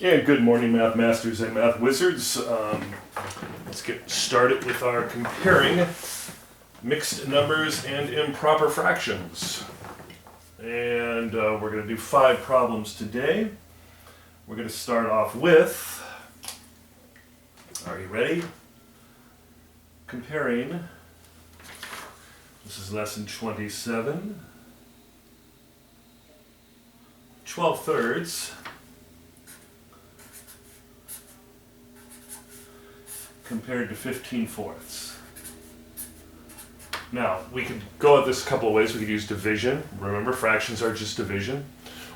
And good morning, Math Masters and Math Wizards. Let's get started with our comparing mixed numbers and improper fractions. And we're going to do 5 problems today. We're going to start off with, are you ready? Comparing, this is lesson 27, 12 thirds compared to 15 fourths. Now, we could go at this a couple of ways. We could use division. Remember, fractions are just division.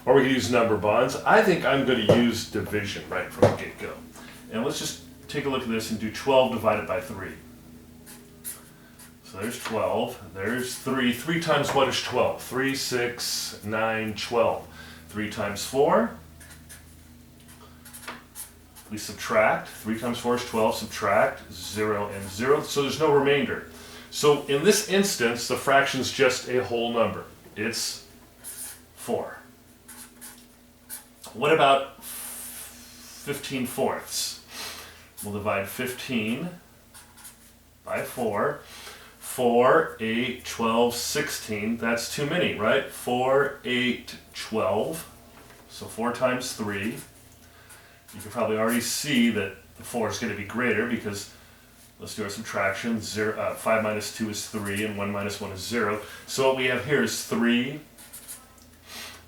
Or we could use number bonds. I think I'm going to use division right from the get-go. And let's just take a look at this and do 12 divided by 3. So there's 12. There's 3. 3 times what is 12? 3, 6, 9, 12. 3 times 4. We subtract. 3 times 4 is 12. Subtract 0 and 0. So there's no remainder. So in this instance, the fraction is just a whole number. It's 4. What about 15 fourths? We'll divide 15 by 4. 4, 8, 12, 16. That's too many, right? 4, 8, 12. So 4 times 3. You can probably already see that the 4 is going to be greater because, let's do our subtraction. 5 minus 2 is 3 and 1 minus 1 is 0. So what we have here is 3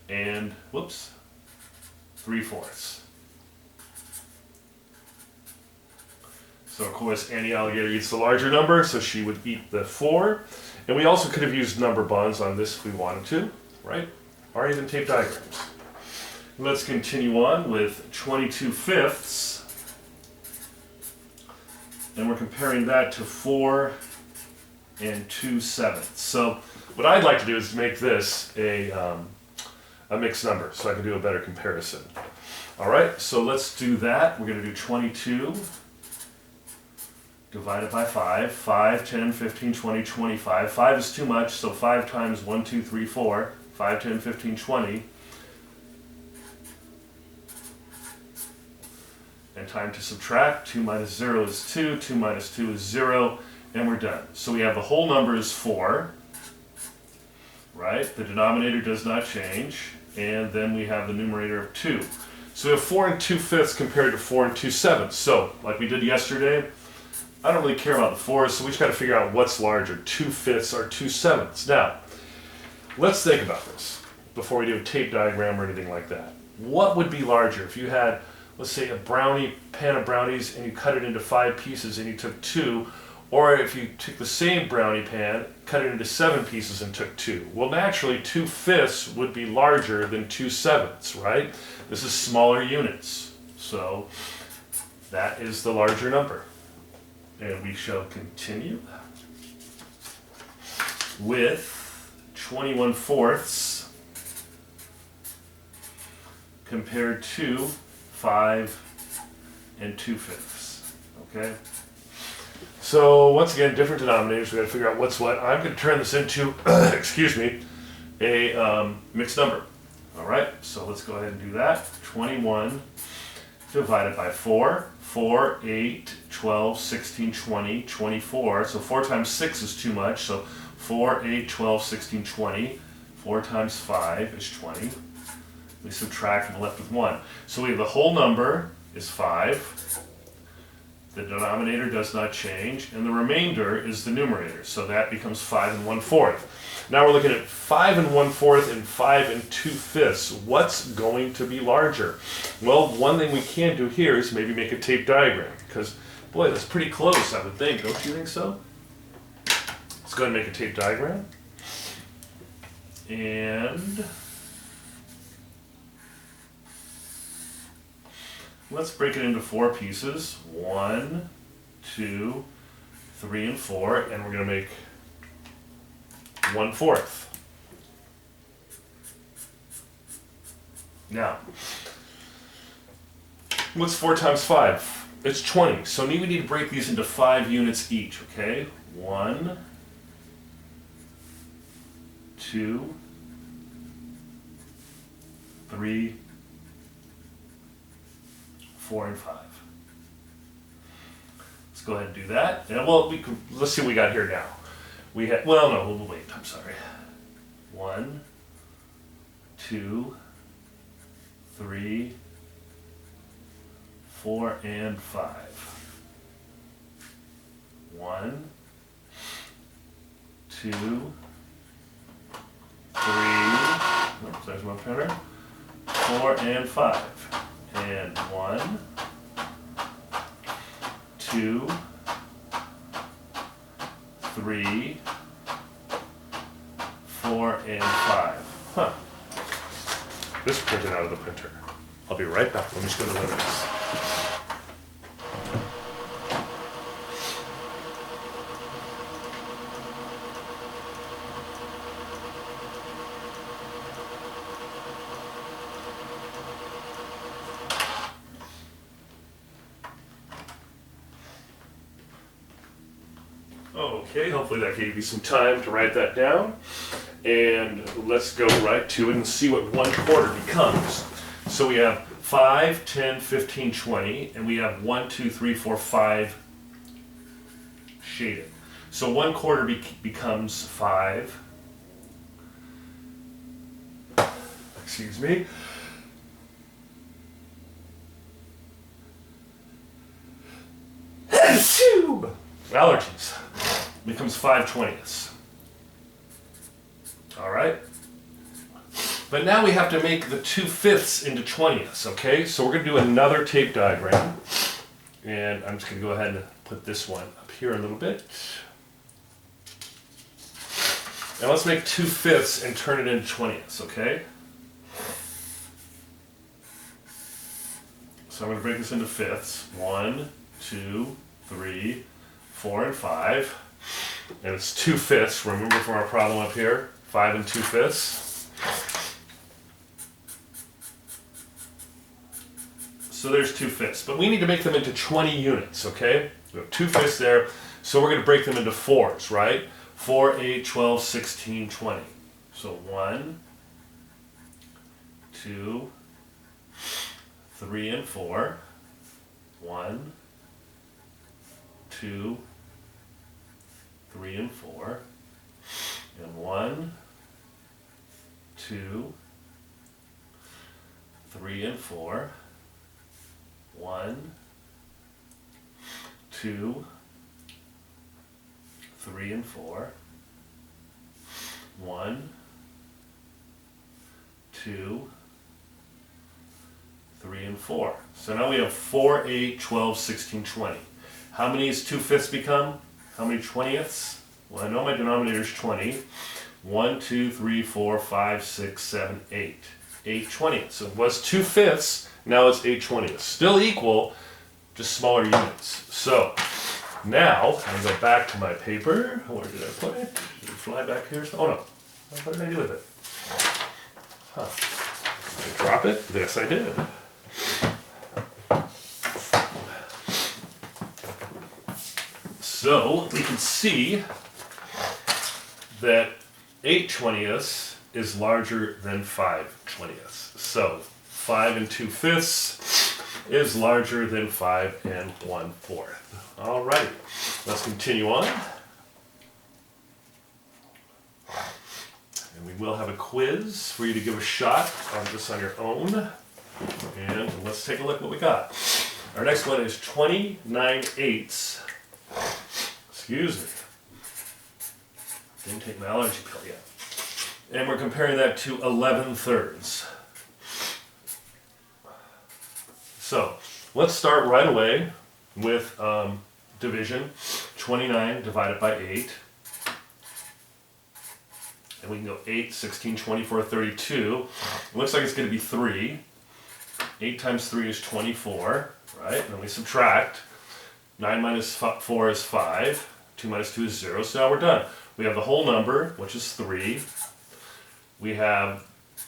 and, 3 fourths. So of course Annie Alligator eats the larger number, so she would eat the 4. And we also could have used number bonds on this if we wanted to, right? Or even tape diagrams. Let's continue on with 22 fifths. And we're comparing that to 4 and 2 sevenths. So what I'd like to do is make this a mixed number so I can do a better comparison. Alright, so let's do that. We're going to do 22 divided by 5. 5, 10, 15, 20, 25. 5 is too much, so 5 times 1, 2, 3, 4. 5, 10, 15, 20. And time to subtract. 2 minus 0 is 2. 2 minus 2 is 0. And we're done. So we have the whole number is 4. Right? The denominator does not change. And then we have the numerator of 2. So we have 4 and 2 fifths compared to 4 and 2 sevenths. So, like we did yesterday, I don't really care about the 4s, so we just got to figure out what's larger, 2 fifths or 2 sevenths. Now, let's think about this before we do a tape diagram or anything like that. What would be larger if you had, let's say, a pan of brownies and you cut it into 5 pieces and you took 2, or if you took the same brownie pan, cut it into 7 pieces and took 2. Well, naturally, 2 fifths would be larger than 2 sevenths, right? This is smaller units, so that is the larger number. And we shall continue with 21 fourths compared to 5 and 2 fifths. Okay? So once again, different denominators. We got to figure out what's what. I'm going to turn this into, excuse me, a mixed number. All right. So let's go ahead and do that. 21 divided by 4. 4, 8, 12, 16, 20, 24. So 4 times 6 is too much. So 4, 8, 12, 16, 20. 4 times 5 is 20. We subtract and we're left with 1. So we have the whole number is 5. The denominator does not change. And the remainder is the numerator. So that becomes 5 and 1/4. Now we're looking at 5 and 1/4 and 5 and 2 fifths. What's going to be larger? Well, one thing we can do here is maybe make a tape diagram. Because, boy, that's pretty close, I would think. Don't you think so? Let's go ahead and make a tape diagram. And let's break it into 4 pieces. 1, 2, 3, and 4. And we're going to make 1/4. Now, what's 4 times 5? It's 20. So we need to break these into 5 units each, okay? 1, 2, 3, 4 and 5. Let's go ahead and do that. And well, let's see what we got here now. We had, well, no, we'll wait, I'm sorry. 1, 2, 3, 4, and 5. 1, 2, 3, oops, there's my printer. 4 and 5. And 1, 2, 3, 4, and 5. Huh. This printed out of the printer. I'll be right back. Let me just go to the limits. Okay, hopefully that gave you some time to write that down. And let's go right to it and see what 1/4 becomes. So we have 5, 10, 15, 20, and we have 1, 2, 3, 4, 5 shaded. So 1/4 becomes 5. Excuse me. Allergies. Becomes 5/20. All right. But now we have to make the 2/5 into 20ths, okay? So we're going to do another tape diagram. And I'm just going to go ahead and put this one up here a little bit. And let's make 2/5 and turn it into 20ths, okay? So I'm going to break this into fifths. 1, 2, 3, 4, and 5. And it's 2/5. Remember from our problem up here? 5 and 2/5. So there's 2/5. But we need to make them into 20 units, okay? We have 2/5 there. So we're going to break them into 4s, right? 4, 8, 12, 16, 20. So 1, 2, 3, and 4. 1, 2, 3, and 4. And 1, 2, 3, and 4. 1, 2, 3, and 4. 1, 2, 3, and 4. So now we have 4, 8, 12, 16, 20. How many is 2/5 become? How many 20ths? Well, I know my denominator is 20. 1, 2, 3, 4, 5, 6, 7, 8. 8 20ths. So it was 2/5, now it's 8 20ths. Still equal, just smaller units. So now I'm going to go back to my paper. Where did I put it? Did it fly back here? Oh no. What did I do with it? Huh. Did I drop it? Yes, I did. So we can see that 8 20ths is larger than 5 20ths. So 5 and 2/5 is larger than 5 and 1/4. All right, let's continue on. And we will have a quiz for you to give a shot on this on your own. And let's take a look at what we got. Our next one is 29/8. Excuse me. Didn't take my allergy pill yet. And we're comparing that to 11/3. So let's start right away with division. 29 divided by 8. And we can go 8, 16, 24, 32. It looks like it's going to be 3. 8 times 3 is 24, right? And then we subtract. 9 minus 4 is 5. 2 minus 2 is 0. So now we're done. We have the whole number, which is 3. We have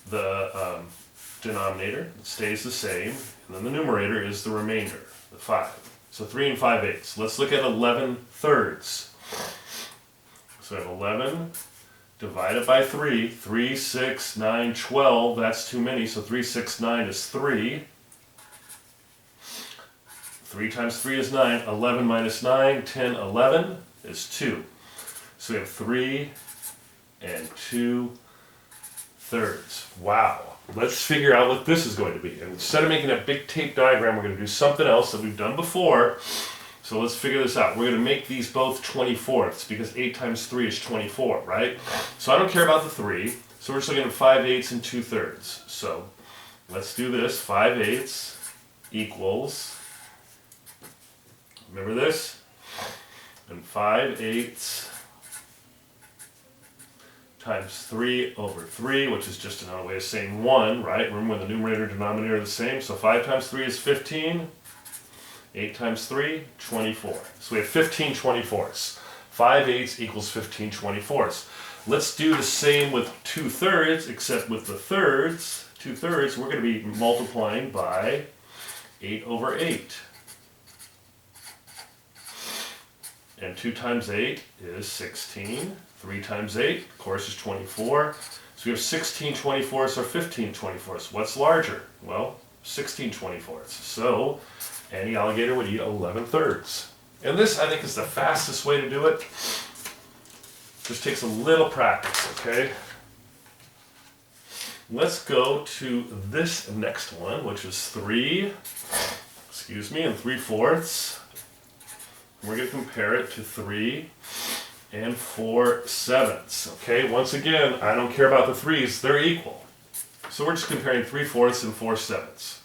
the denominator, it stays the same. And then the numerator is the remainder, the 5. So 3 and 5/8. Let's look at 11/3. So we have 11 divided by 3. 3, 6, 9, 12. That's too many. So 3, 6, 9 is 3. 3 times 3 is 9. 11 minus 9, 10, 11 is 2. So we have 3 and 2/3. Wow. Let's figure out what this is going to be. And instead of making a big tape diagram, we're going to do something else that we've done before. So let's figure this out. We're going to make these both 24ths because 8 times 3 is 24, right? So I don't care about the 3. So we're just looking at 5/8 and 2/3. So let's do this. 5/8 equals, remember this? And 5/8 times 3 over 3, which is just another way of saying 1, right? Remember when the numerator and denominator are the same? So 5 times 3 is 15. 8 times 3, 24. So we have 15 24ths. 5/8 equals 15 24ths. Let's do the same with 2/3, except with the thirds. 2/3, we're going to be multiplying by 8 over 8. And 2 times 8 is 16. 3 times 8, of course, is 24. So we have 16 24ths or 15 24ths. What's larger? Well, 16 24ths. So any alligator would eat 11/3. And this, I think, is the fastest way to do it. Just takes a little practice, okay? Let's go to this next one, which is 3, and 3/4. We're going to compare it to 3 and 4/7. Okay, once again, I don't care about the 3's, they're equal. So we're just comparing 3/4 and 4/7.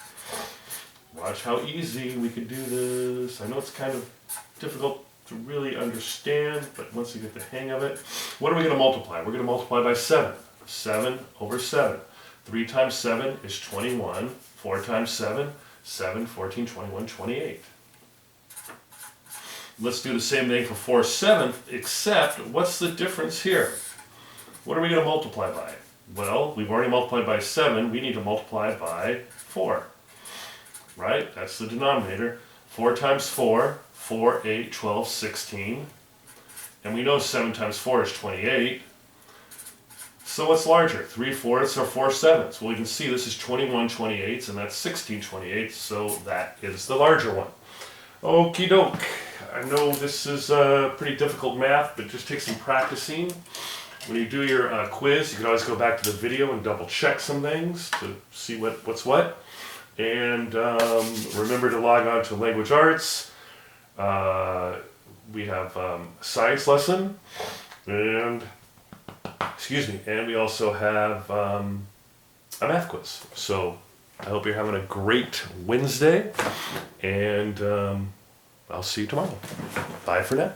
Watch how easy we can do this. I know it's kind of difficult to really understand, but once you get the hang of it, what are we going to multiply? We're going to multiply by 7. 7 over 7. 3 times 7 is 21. 4 times 7, 7, 14, 21, 28. Let's do the same thing for 4/7, except what's the difference here? What are we going to multiply by? Well, we've already multiplied by 7. We need to multiply by 4. Right? That's the denominator. 4 times 4, 4, 8, 12, 16. And we know 7 times 4 is 28. So what's larger? 3/4 or 4/7? Well, we can see this is 21 28ths, and that's 16 28ths, so that is the larger one. Okie doke. I know this is pretty difficult math, but just take some practicing. When you do your quiz, you can always go back to the video and double check some things to see what's what. And remember to log on to Language Arts. We have a science lesson, and and we also have a math quiz. So I hope you're having a great Wednesday, and I'll see you tomorrow. Bye for now.